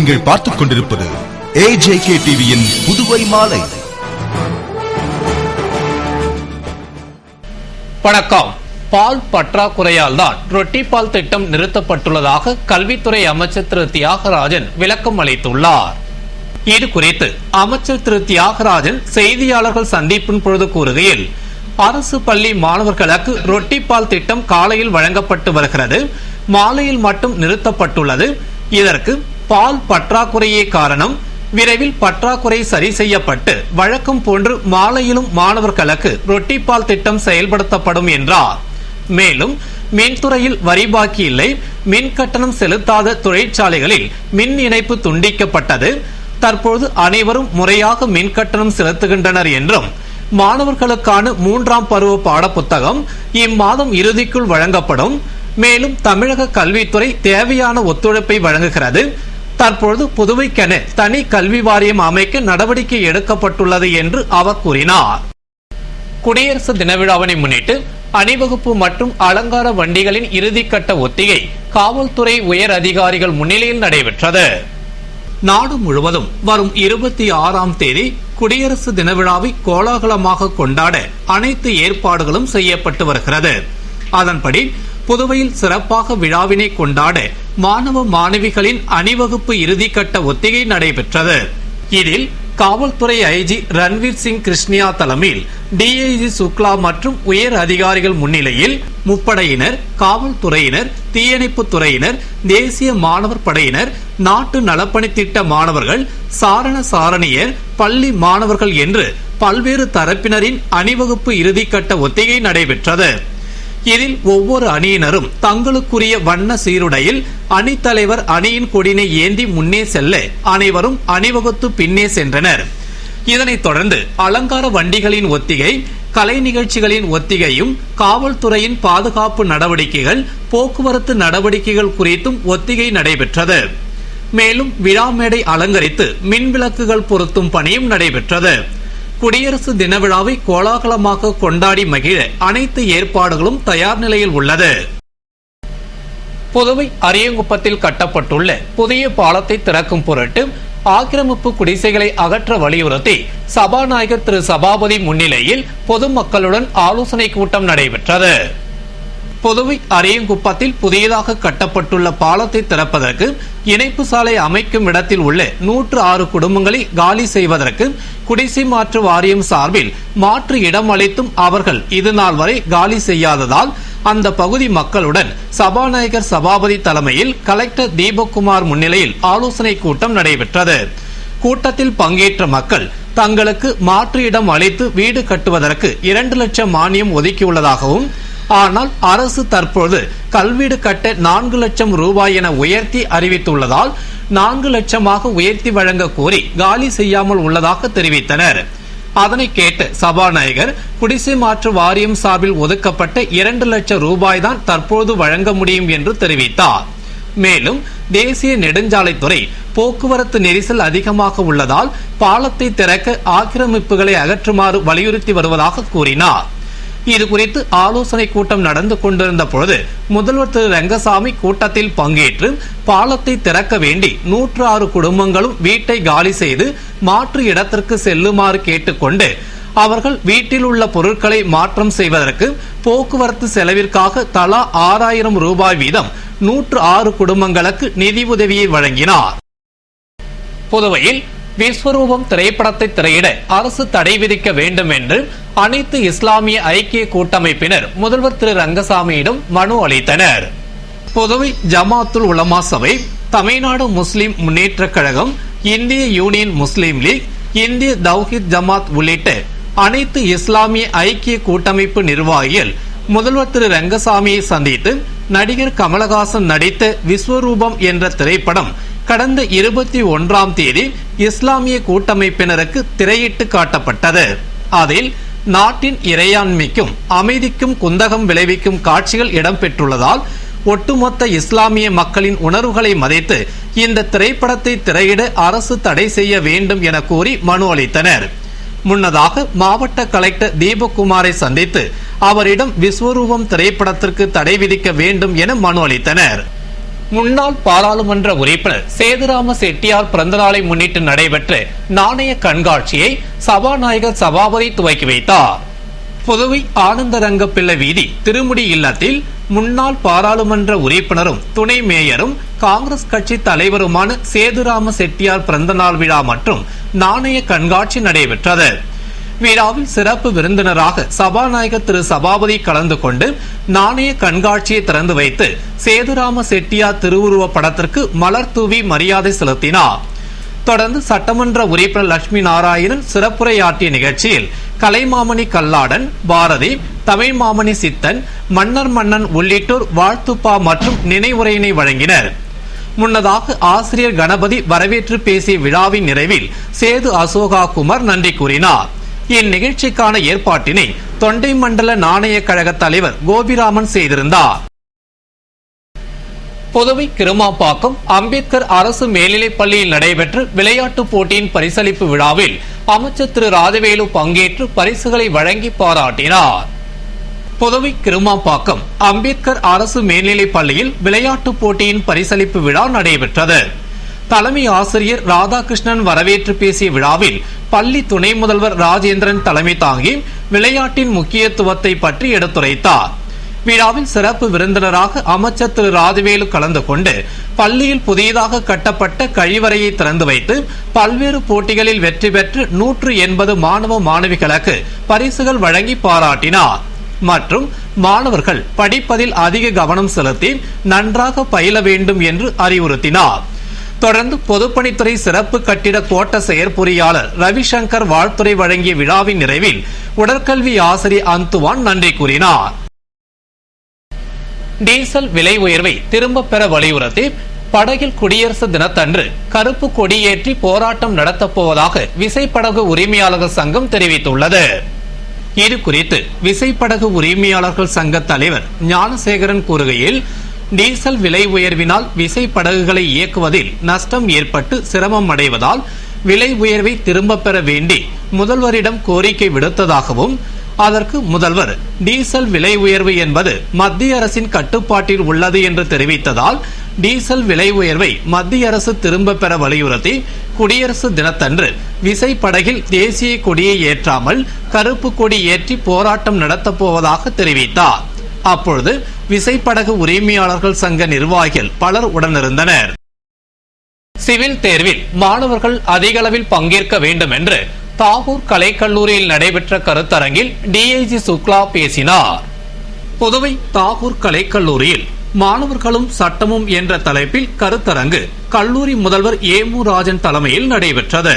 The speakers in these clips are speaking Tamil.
நீங்கள் பார்த்துக் கொண்டிருப்பது AJK டிவியின் புதுவை மாலை. வணக்கம். பால் பற்றாக்குறையால் தான் ரொட்டி பால் திட்டம் நிறுத்தப்பட்டுள்ளதாக கல்வித்துறை அமைச்சர் திரு தியாகராஜன் விளக்கம் அளித்துள்ளார். இது குறித்து அமைச்சர் திரு தியாகராஜன் செய்தியாளர்கள் சந்திப்பின் பொழுது கூறுகையில், அரசு பள்ளி மாணவர்களுக்கு ரொட்டி பால் திட்டம் காலையில் வழங்கப்பட்டு வருகிறது, மாலையில் மட்டும் நிறுத்தப்பட்டுள்ளது. இதற்கு பால் பற்றாக்குறையே காரணம். விரைவில் பற்றாக்குறை சரி செய்யப்பட்டு வழக்கம் போன்று மாலையிலும் மாணவர்களுக்கு ரொட்டி பால் திட்டம் செயல்படுத்தப்படும் என்றார். மேலும் மின்துறையில் வரி பாக்கி இல்லை, மின் கட்டணம் செலுத்தாத தொழிற்சாலைகளில் மின் இணைப்பு துண்டிக்கப்பட்டது. தற்போது அனைவரும் முறையாக மின் கட்டணம் செலுத்துகின்றனர் என்றும், மாணவர்களுக்கான 3ஆம் பருவ பாடப்புத்தகம் இம்மாதம் இறுதிக்குள் வழங்கப்படும். மேலும் தமிழக கல்வித்துறை தேவையான ஒத்துழைப்பை வழங்குகிறது. தற்போது புதுவைக்கென தனி கல்வி வாரியம் அமைக்க நடவடிக்கை எடுக்கப்பட்டுள்ளது என்று அவர் கூறினார். குடியரசு தின விழாவினை முன்னிட்டு அணிவகுப்பு மற்றும் அலங்கார வண்டிகளின் இறுதிக்கட்ட ஒத்திகை காவல்துறை உயர் அதிகாரிகள் முன்னிலையில் நடைபெற்றது. நாடு முழுவதும் வரும் 26ஆம் தேதி குடியரசு தின விழாவை கோலாகலமாக கொண்டாட அனைத்து ஏற்பாடுகளும் செய்யப்பட்டு வருகிறது. அதன்படி புதுவையில் சிறப்பாக விழாவினை கொண்டாட மாணவ மாணவிகளின் அணிவகுப்பு இறுதிக்கட்ட ஒத்திகை நடைபெற்றது. இதில் காவல்துறை ஐஜி ரன்வீர் சிங் கிருஷ்ணியா தலைமையில் டிஐஜி சுக்லா மற்றும் உயர் அதிகாரிகள் முன்னிலையில் முப்படையினர், காவல்துறையினர், தீயணைப்பு துறையினர், தேசிய மாணவர் படையினர், நாட்டு நலப்பணி திட்ட மாணவர்கள், சாரண சாரணியர், பள்ளி மாணவர்கள் என்று பல்வேறு தரப்பினரின் அணிவகுப்பு இறுதிக்கட்ட ஒத்திகை நடைபெற்றது. இதில் ஒவ்வொரு அணியினரும் தங்களுக்குரிய வண்ண சீருடையில் அணித்தலைவர் அணியின் கொடியினை ஏந்தி முன்னே செல்ல அனைவரும் அணிவகுத்து பின்னே சென்றனர். இதனைத் தொடர்ந்து அலங்கார வண்டிகளின் ஒத்திகை, கலை நிகழ்ச்சிகளின் ஒத்திகையும், காவல்துறையின் பாதுகாப்பு நடவடிக்கைகள், போக்குவரத்து நடவடிக்கைகள் குறித்தும் ஒத்திகை நடைபெற்றது. மேலும் விழா மேடை அலங்கரித்து மின் விளக்குகள் பொருத்தும் பணியும் நடைபெற்றது. குடியரசு தின விழாவை கோலாகலமாக கொண்டாடி மகிழ அனைத்து ஏற்பாடுகளும் தயார் நிலையில் உள்ளது. புதுவை அரியங்குப்பத்தில் கட்டப்பட்டுள்ள புதிய பாலத்தை திறக்கும் பொருட்டு ஆக்கிரமிப்பு குடிசைகளை அகற்ற வலியுறுத்தி சபாநாயகர் திரு சபாபதி முன்னிலையில் பொதுமக்களுடன் ஆலோசனை கூட்டம் நடைபெற்றது. புதுவை அரியங்குப்பத்தில் புதியதாக கட்டப்பட்டுள்ள பாலத்தை திறப்பதற்கு இணைப்பு சாலை அமைக்கும் இடத்தில் உள்ள 106 குடும்பங்களை காலி செய்வதற்கு குடிசை மாற்று வாரியம் சார்பில் மாற்று இடம் அளித்தும் அவர்கள் இதுநாள் வரை காலி செய்யாததால் அந்த பகுதி மக்களுடன் சபாநாயகர் சபாபதி தலைமையில் கலெக்டர் தீபக்குமார் முன்னிலையில் ஆலோசனை கூட்டம் நடைபெற்றது. கூட்டத்தில் பங்கேற்ற மக்கள் தங்களுக்கு மாற்று இடம் அளித்து வீடு கட்டுவதற்கு 2 லட்சம் மானியம் ஒதுக்கியுள்ளதாகவும், ஆனால் அரசு தற்போது கல்வீடு கட்ட 4 லட்சம் ரூபாய் என உயர்த்தி அறிவித்துள்ளதால் 4 லட்சமாக உயர்த்தி வழங்க கோரி காலி செய்யாமல் உள்ளதாக தெரிவித்தனர். அதனை கேட்ட சபாநாயகர் குடிசை மாற்று வாரியம் சார்பில் ஒதுக்கப்பட்ட 2 லட்சம் ரூபாய் தான் தற்போது வழங்க முடியும் என்று தெரிவித்தார். மேலும் தேசிய நெடுஞ்சாலைத்துறை போக்குவரத்து நெரிசல் அதிகமாக உள்ளதால் பாலத்தை திறக்க ஆக்கிரமிப்புகளை அகற்றுமாறு வலியுறுத்தி வருவதாக கூறினார். இதுகுறித்து ஆலோசனை கூட்டம் நடந்து கொண்டிருந்த பொழுது முதல்வர் திரு ரங்கசாமி கூட்டத்தில் பங்கேற்று பாலத்தை திறக்க வேண்டி 106 குடும்பங்களும் வீட்டை காலி செய்து மாற்று இடத்திற்கு செல்லுமாறு கேட்டுக்கொண்டு அவர்கள் வீட்டில் உள்ள பொருட்களை மாற்றம் செய்வதற்கு போக்குவரத்து செலவிற்காக தலா 6000 ரூபாய் வீதம் 106 குடும்பங்களுக்கு நிதி உதவியை வழங்கினார். புதுவையில் விஸ்வரூபம் திரைப்படத்தை திரையிட அரசு தடை விதிக்க வேண்டும் என்று அனைத்து இஸ்லாமிய ஐக்கிய கூட்டமைப்பினர் முதல்வர் திரு ரங்கசாமியிடம் மனு அளித்தனர். புதுவை ஜமாத்துல் உலமா சபை, தமிழ்நாடு முஸ்லிம் முன்னேற்ற கழகம், இந்திய யூனியன் முஸ்லிம் லீக், இந்திய தௌஹீத் ஜமாத் உள்ளிட்ட அனைத்து இஸ்லாமிய ஐக்கிய கூட்டமைப்பு நிர்வாகிகள் முதல்வர் திரு ரங்கசாமியை சந்தித்து நடிகர் கமலஹாசன் நடித்த விஸ்வரூபம் என்ற திரைப்படம் கடந்த 21ஆம் தேதி இஸ்லாமிய கூட்டமைப்பினருக்கு திரையிட்டு காட்டப்பட்டது. அதில் நாட்டின் இறையாண்மைக்கும் அமைதிக்கும் குந்தகம் விளைவிக்கும் காட்சிகள் இடம்பெற்றுள்ளதால் ஒட்டுமொத்த இஸ்லாமிய மக்களின் உணர்வுகளை மதித்து இந்த திரைப்படத்தை திரையிட அரசு தடை செய்ய வேண்டும் என கூறி மனு அளித்தனர். முன்னதாக மாவட்ட கலெக்டர் தீபக்குமாரை சந்தித்து அவரிடம் விஸ்வரூபம் திரைப்படத்திற்கு தடை விதிக்க வேண்டும் என மனு அளித்தனர். முன்னாள் பாராளுமன்ற உறுப்பினர் சேதுராம செட்டியார் பிறந்தநாளை முன்னிட்டு நடைபெற்ற நாணய கண்காட்சியை சபாநாயகர் சபாபதி துவக்கி வைத்தார். புதுவை ஆனந்தரங்கப்பிள்ளை வீதி திருமுடி இல்லத்தில் முன்னாள் பாராளுமன்ற உறுப்பினரும் துணை மேயரும் காங்கிரஸ் கட்சி தலைவருமான சேதுராம செட்டியார் பிறந்தநாள் விழா மற்றும் நாணய கண்காட்சி நடைபெற்றது. விழாவில் சிறப்பு விருந்தினராக சபாநாயகர் திரு சபாபதி கலந்து கொண்டு நாணய கண்காட்சியை திறந்து வைத்து சேதுராம செட்டியார் திருவுருவ படத்திற்கு மலர் தூவி மரியாதை செலுத்தினார். தொடர்ந்து சட்டமன்ற உறுப்பினர் லட்சுமி நாராயணன் சிறப்புரையாற்றிய நிகழ்ச்சியில் கலைமாமணி கல்லாடன், பாரதி, தமிழ் மாமணி சித்தன், மன்னன் உள்ளிட்டோர் வாழ்த்துப்பா மற்றும் நினைவுரையினை வழங்கினர். முன்னதாக ஆசிரியர் கணபதி வரவேற்று பேசிய விழாவின் நிறைவில் சேது அசோகா குமார் நன்றி கூறினார். இந்நிகழ்ச்சிக்கான ஏற்பாட்டினை தொண்டை மண்டல நாணய கழக தலைவர் கோபிராமன் செய்திருந்தார். புதுவை கிருமாப்பாக்கம் அம்பேத்கர் அரசு மேல்நிலைப் பள்ளியில் நடைபெற்ற விளையாட்டுப் போட்டியின் பரிசளிப்பு விழாவில் அமைச்சர் திரு ராஜவேலு பங்கேற்று பரிசுகளை வழங்கி பாராட்டினார். புதுவை கிருமாப்பாக்கம் அம்பேத்கர் அரசு மேல்நிலைப் பள்ளியில் விளையாட்டுப் போட்டியின் பரிசளிப்பு விழா நடைபெற்றது. தலைமை ஆசிரியர் ராதாகிருஷ்ணன் வரவேற்று பேசிய விழாவில் பள்ளி துணை முதல்வர் ராஜேந்திரன் தலைமை தாங்கி விளையாட்டின் முக்கியத்துவத்தை பற்றி எடுத்துரைத்தார். விழாவில் சிறப்பு விருந்தினராக அமைச்சர் திரு ராஜவேலு கலந்து கொண்டு பள்ளியில் புதியதாக கட்டப்பட்ட கழிவறையை திறந்து வைத்து பல்வேறு போட்டிகளில் வெற்றி பெற்று 180 மாணவ மாணவிகளுக்கு பரிசுகள் வழங்கி பாராட்டினார். மற்றும் மாணவர்கள் படிப்பதில் அதிக கவனம் செலுத்தி நன்றாக பயில வேண்டும் என்று அறிவுறுத்தினார். தொடர்ந்து பொதுப்பணித்துறை சிறப்பு கட்டிட கோட்ட செயற்பொறியாளர் ரவிசங்கர் வாழ்த்துரை வழங்கிய விழாவின் நிறைவில் உடற்கல்வி ஆசிரியர் அந்துவான் நன்றி கூறினார். டீசல் விலை உயர்வை திரும்ப பெற வலியுறுத்தி படகில் குடியரசு தினத்தன்று கருப்பு கொடியேற்றி போராட்டம் நடத்தப் போவதாக விசைப்படகு உரிமையாளர்கள் சங்கம் தெரிவித்துள்ளது. இது குறித்து விசைப்படகு உரிமையாளர்கள் சங்க தலைவர் ஞானசேகரன் கூறுகையில், டீசல் விலை உயர்வினால் விசைப்படகுகளை இயக்குவதில் நஷ்டம் ஏற்பட்டு சிரமம் அடைவதால் விலை உயர்வை திரும்ப பெற வேண்டி முதல்வரிடம் கோரிக்கை விடுத்ததாகவும், அதற்கு முதல்வர் டீசல் விலை உயர்வு என்பது மத்திய அரசின் கட்டுப்பாட்டில் உள்ளது என்று தெரிவித்ததால் டீசல் விலை உயர்வை மத்திய அரசு திரும்ப பெற வலியுறுத்தி குடியரசு தினத்தன்று விசைப்படகில் தேசிய கொடியை ஏற்றாமல் கருப்பு கொடி ஏற்றி போராட்டம் நடத்தப் போவதாக தெரிவித்தார். அப்பொழுது விசைப்படகு உரிமையாளர்கள் சங்க நிர்வாகிகள் பலர் உடனிருந்தனர். சிவில் தேர்வில் மாணவர்கள் அதிக அளவில் பங்கேற்க வேண்டும் என்று தாகூர் கலைக்கல்லூரியில் நடைபெற்ற கருத்தரங்கில் டிஐஜி சுக்லா பேசினார். புதுவை தாகூர் கலைக்கல்லூரியில் மாணவர்களும் சட்டமும் என்ற தலைப்பில் கருத்தரங்கு கல்லூரி முதல்வர் ஏமு ராஜன் தலைமையில் நடைபெற்றது.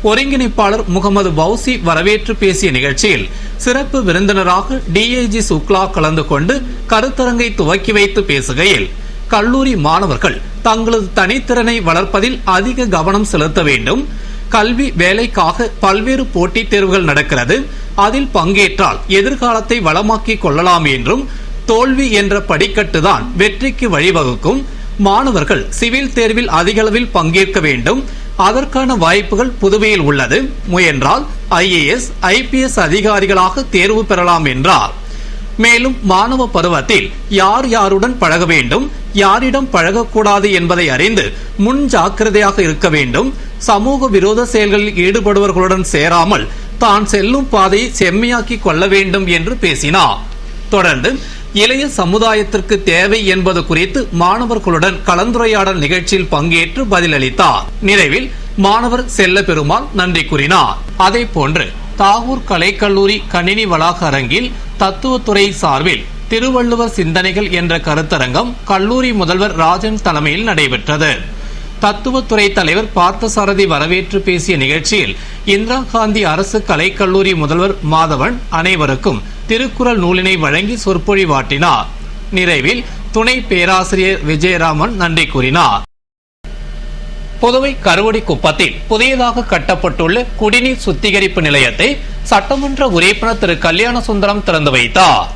ஒருங்கிணைப்பாளர் முகமது பௌசி வரவேற்று பேசிய நிகழ்ச்சியில் சிறப்பு விருந்தினராக டிஐஜி சுக்லா கலந்து கொண்டு கருத்தரங்கை துவக்கி வைத்து பேசுகையில், கல்லூரி மாணவர்கள் தங்களது தனித்திறனை வளர்ப்பதில் அதிக கவனம் செலுத்த வேண்டும். கல்வி வேலைக்காக பல்வேறு போட்டித் தேர்வுகள் நடக்கிறது. அதில் பங்கேற்றால் எதிர்காலத்தை வளமாக்கிக் கொள்ளலாம் என்றும், தோல்வி என்ற படிக்கட்டுதான் வெற்றிக்கு வழிவகுக்கும். மாணவர்கள் சிவில் தேர்வில் அதிக அளவில் பங்கேற்க வேண்டும். அதற்கான வாய்ப்புகள் புதுவையில் உள்ளது. முயன்றால் IAS, IPS அதிகாரிகளாக தேர்வு பெறலாம் என்றார். மேலும் மாணவ பருவத்தில் யார் யாருடன் பழக வேண்டும், யாரிடம் பழகக்கூடாது என்பதை அறிந்து முன் ஜாக்கிரதையாக இருக்க வேண்டும். சமூக விரோத செயல்களில் ஈடுபடுவர்களுடன் சேராமல் தான் செல்லும் பாதையை செம்மையாக்கி கொள்ள வேண்டும் என்று பேசினார். தொடர்ந்து இளைய சமுதாயத்திற்கு தேவை என்பது குறித்து மாணவர்களுடன் கலந்துரையாடல் நிகழ்ச்சியில் பங்கேற்று பதிலளித்தார். நிறைவில் மாணவர் செல்ல பெருமாள் நன்றி கூறினார். அதே போன்று தாகூர் கலைக்கல்லூரி கணினி வளாக அரங்கில் தத்துவத்துறை சார்பில் திருவள்ளுவர் சிந்தனைகள் என்ற கருத்தரங்கம் கல்லூரி முதல்வர் ராஜன் தலைமையில் நடைபெற்றது. தத்துவத்துறை தலைவர் பார்த்தசாரதி வரவேற்று பேசிய நிகழ்ச்சியில் இந்திரா காந்தி அரசு கலைக்கல்லூரி முதல்வர் மாதவன் அனைவருக்கும் திருக்குறள் நூலினை வழங்கி சொற்பொழிவாற்றினார். நிறைவில் துணை பேராசிரியர் விஜயராமன் நன்றி கூறினார். புதுவை கருவடிக்குப்பத்தில் புதியதாக கட்டப்பட்டுள்ள குடிநீர் சுத்திகரிப்பு நிலையத்தை சட்டமன்ற உறுப்பினர் திரு கல்யாண சுந்தரம் திறந்து வைத்தார்.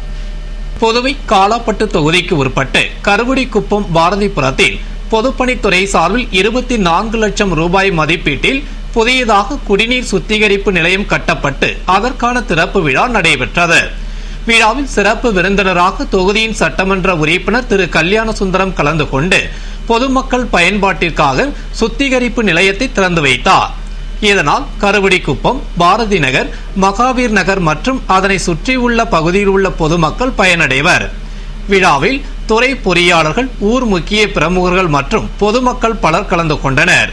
புதுவை காலாப்பட்டு தொகுதிக்கு உட்பட்டு கருவடிக்குப்பம் பாரதிபுரத்தில் பொதுப்பணித்துறை சார்பில் 24 லட்சம் ரூபாய் மதிப்பீட்டில் புதியதாக குடிநீர் சுத்திகரிப்பு நிலையம் கட்டப்பட்டு அதற்கான திறப்பு விழா நடைபெற்றது. விழாவில் சிறப்பு விருந்தினராக தொகுதியின் சட்டமன்ற உறுப்பினர் திரு கல்யாண சுந்தரம் கலந்து கொண்டு பொதுமக்கள் பயன்பாட்டிற்காக சுத்திகரிப்பு நிலையத்தை திறந்து வைத்தார். இதனால் கருவடிக்குப்பம், பாரதி நகர், மகாவீர் நகர் மற்றும் அதனை சுற்றியுள்ள பகுதியில் உள்ள பொதுமக்கள் பயனடைவர். விழாவில் துறை பொறியாளர்கள், ஊர் முக்கிய பிரமுகர்கள் மற்றும் பொதுமக்கள் பலர் கலந்து கொண்டனர்.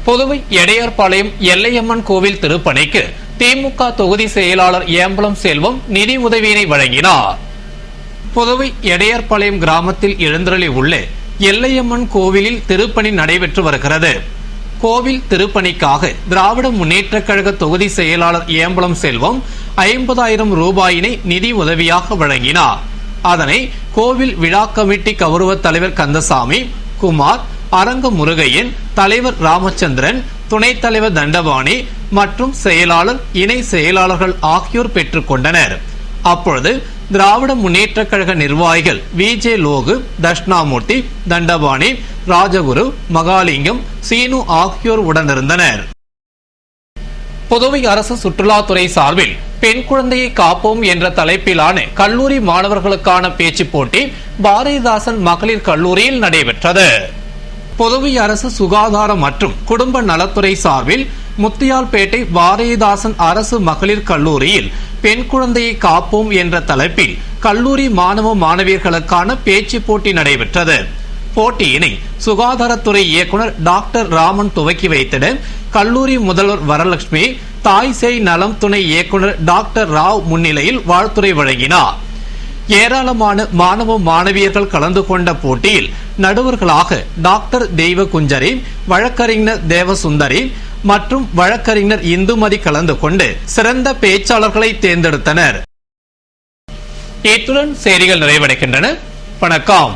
புதுவை எடையார்பாளையம் எல்லையம்மன் கோவில் திருப்பணிக்கு திமுக தொகுதி செயலாளர் ஏம்பலம் செல்வம் நிதி உதவியினை வழங்கினார். புதுவை எடையார்பாளையம் கிராமத்தில் எழுந்தருளி உள்ள எல்லையம்மன் கோவிலில் திருப்பணி நடைபெற்று வருகிறது. கோவில் திருப்பணிக்காக திராவிட முன்னேற்ற கழக தொகுதி செயலாளர் ஏம்பலம் செல்வம் 50,000 ரூபாயினை நிதி உதவியாக வழங்கினார். அதனை கோவில் விழா கமிட்டி கௌரவ தலைவர் கந்தசாமி, குமார், அரங்க முருகையன், தலைவர் ராமச்சந்திரன், துணைத் தலைவர் தண்டபாணி மற்றும் செயலாளர், இணை செயலாளர்கள் ஆகியோர் பெற்றுக் கொண்டனர். அப்பொழுது திராவிட முன்னேற்ற கழக நிர்வாகிகள் விஜே லோகு, தட்சிணாமூர்த்தி, தண்டபாணி, ராஜகுரு, மகாலிங்கம், சீனு ஆகியோர் உடனிருந்தனர். புதுவை அரசு சுற்றுலாத்துறை சார்பில் பெண் குழந்தையை காப்போம் என்ற தலைப்பிலான கல்லூரி மாணவர்களுக்கான பேச்சு போட்டி பாரதிதாசன் மகளிர் கல்லூரியில் நடைபெற்றது. புதுவை அரசு சுகாதாரம் மற்றும் குடும்ப நலத்துறை சார்பில் முத்தியால்பேட்டை பாரதிதாசன் அரசு மகளிர் கல்லூரியில் பெண் குழந்தையை காப்போம் என்ற தலைப்பில் கல்லூரி மாணவ மாணவியர்களுக்கான பேச்சு போட்டி நடைபெற்றது. போட்டியினை சுகாதாரத்துறை இயக்குனர் டாக்டர் ராமன் துவக்கி வைத்திட கல்லூரி முதல்வர் வரலட்சுமி, தாய் சேய் நலம் துணை இயக்குனர் டாக்டர் ராவ் முன்னிலையில் வாழ்த்துரை வழங்கினார். ஏராளமான மாணவ மாணவியர்கள் கலந்து கொண்ட போட்டியில் நடுவர்களாக டாக்டர் தெய்வ குஞ்சரி, வழக்கறிஞர் தேவசுந்தரி மற்றும் வழக்கறிஞர் இந்துமதி கலந்து கொண்டு சிறந்த பேச்சாளர்களை தேர்ந்தெடுத்தனர். இத்துடன் செய்திகள் நிறைவடைகின்றன. வணக்கம்.